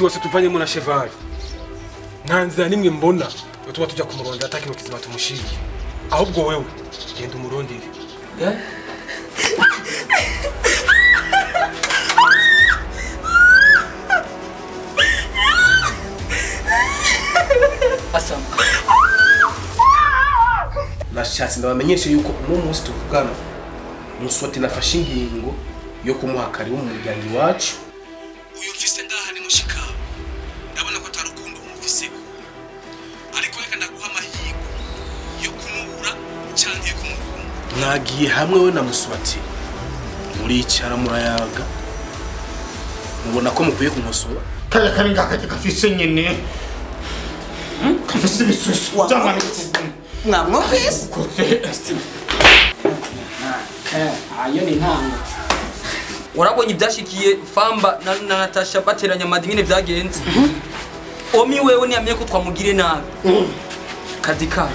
umutsi wose tuvanyemo na cheval nta nzira nimwe mbona tuba tujya kumurondera ataki mukizima tumushiriye ahubwo wewe genda umurondere Asam nashatse ndabamenyeshe yuko uno munsi tuvugana Muswati nafashe ingingo yo kumuhakari mu muryango iwacu uyu mfise ngaha ni mushika ndabona ko atarukundo umufise ariko reka ndaguha amahigo yo kumubura cyangwa yo kumurunda mwagiye hamwe we na Muswati muri icara murayaga mubona ko mukwiye kumusura kaya kari ngakaje gafise nyene kafise bisusu jamani mwamwofisi kote Estime ayo ni ntango urabonye ibyashikiye Famba na Natasha bateranya amadingine byagenze omi wewe ntiyamenye ko twamugire nabi kadika